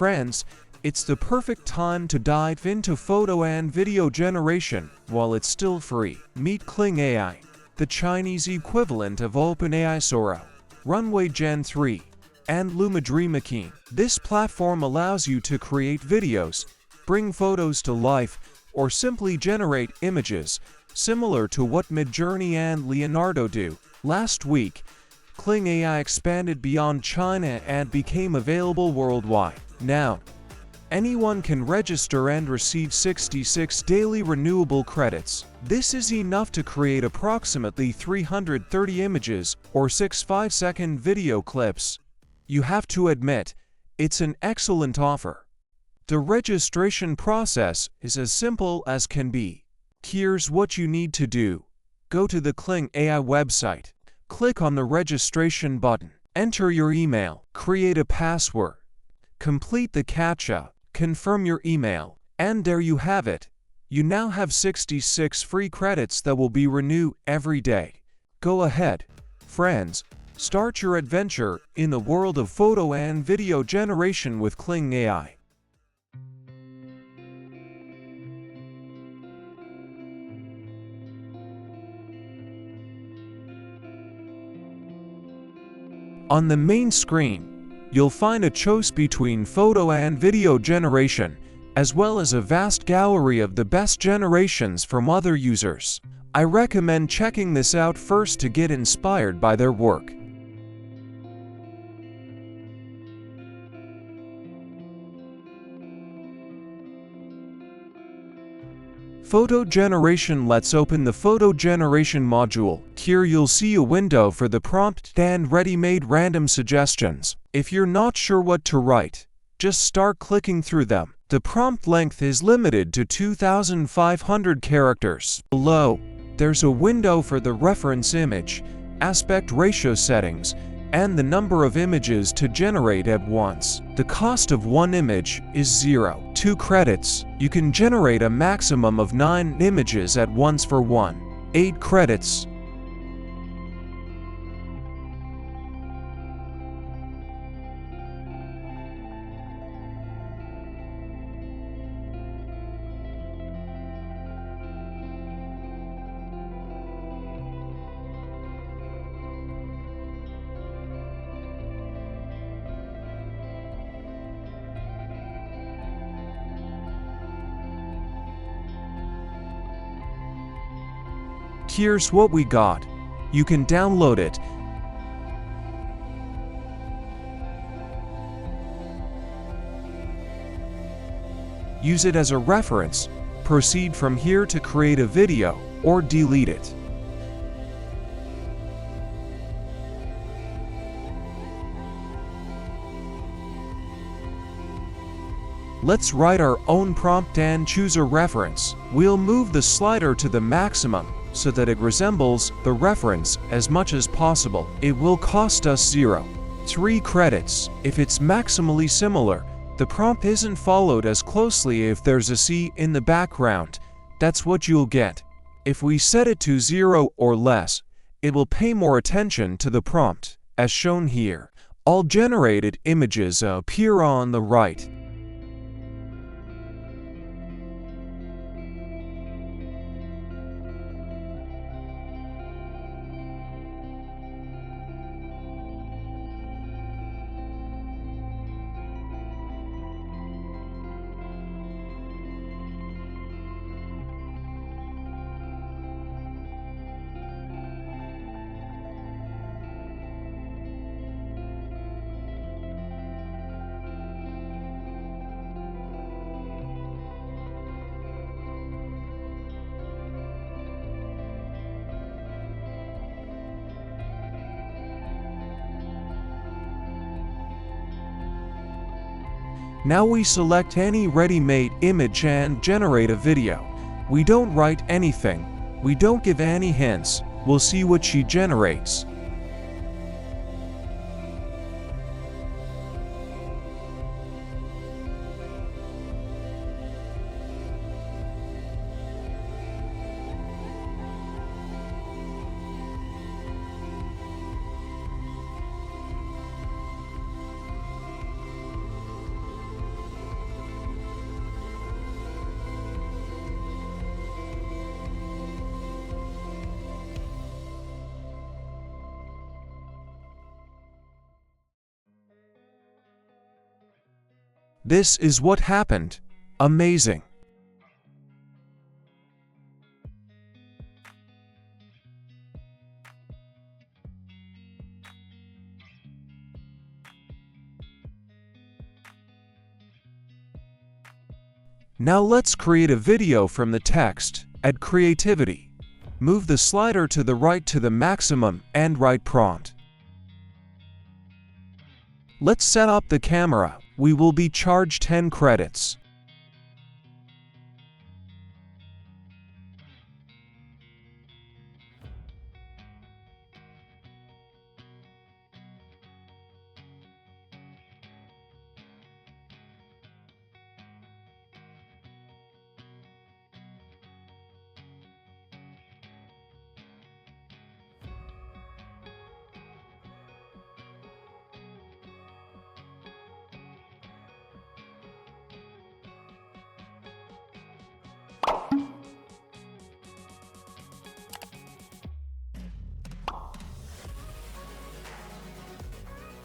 Friends, it's the perfect time to dive into photo and video generation while it's still free. Meet Kling AI, the Chinese equivalent of OpenAI Sora, Runway Gen 3, and Lumadreammaking. This platform allows you to create videos, bring photos to life, or simply generate images, similar to what Midjourney and Leonardo do. Last week, Kling AI expanded beyond China and became available worldwide. Now, anyone can register and receive 66 daily renewable credits. This is enough to create approximately 330 images or 6 5-second video clips. You have to admit, it's an excellent offer. The registration process is as simple as can be. Here's what you need to do. Go to the Kling AI website. Click on the registration button. Enter your email. Create a password. Complete the CAPTCHA. Confirm your email. And there you have it. You now have 66 free credits that will be renewed every day. Go ahead, friends. Start your adventure in the world of photo and video generation with Kling AI. On the main screen, you'll find a choice between photo and video generation, as well as a vast gallery of the best generations from other users. I recommend checking this out first to get inspired by their work. Photo generation. Let's open the photo generation module. Here you'll see a window for the prompt and ready-made random suggestions. If you're not sure what to write, just start clicking through them. The prompt length is limited to 2,500 characters. Below, there's a window for the reference image, aspect ratio settings, and the number of images to generate at once. The cost of one image is 0. 2 credits. You can generate a maximum of 9 images at once for 1. 8 credits. Here's what we got. You can download it. Use it as a reference. Proceed from here to create a video or delete it. Let's write our own prompt and choose a reference. We'll move the slider to the maximum so that it resembles the reference as much as possible. It will cost us 0. 3 credits. If it's maximally similar, the prompt isn't followed as closely. If there's a C in the background, that's what you'll get. If we set it to 0 or less, it will pay more attention to the prompt, as shown here. All generated images appear on the right. Now we select any ready-made image and generate a video. We don't write anything. We don't give any hints. We'll see what she generates. This is what happened. Amazing. Now let's create a video from the text. Add creativity. Move the slider to the right to the maximum and write prompt. Let's set up the camera. We will be charged 10 credits.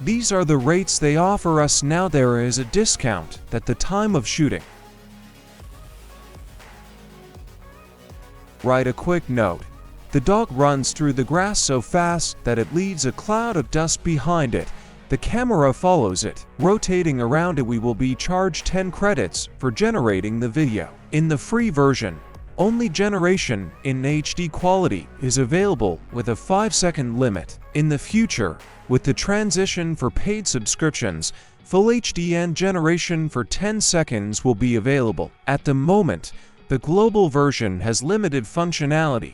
These are the rates they offer us now. There is a discount at the time of shooting. Write a quick note. The dog runs through the grass so fast that it leaves a cloud of dust behind it. The camera follows it, rotating around it. We will be charged 10 credits for generating the video. In the free version, only generation in HD quality is available with a 5-second limit. In the future, with the transition for paid subscriptions, Full HD and generation for 10 seconds will be available. At the moment, the global version has limited functionality,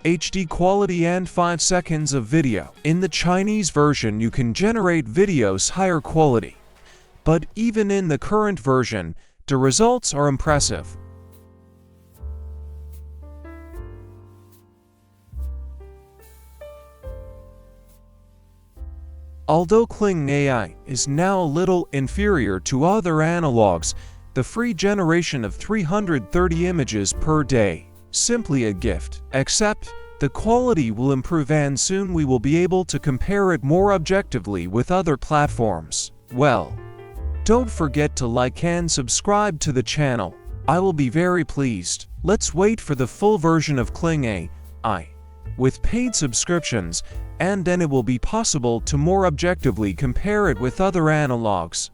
HD quality and 5 seconds of video. In the Chinese version, you can generate videos higher quality. But even in the current version, the results are impressive. Although Kling AI is now a little inferior to other analogs, the free generation of 330 images per day, simply a gift. Except, the quality will improve and soon we will be able to compare it more objectively with other platforms. Well, don't forget to like and subscribe to the channel. I will be very pleased. Let's wait for the full version of Kling AI with paid subscriptions, and then it will be possible to more objectively compare it with other analogs.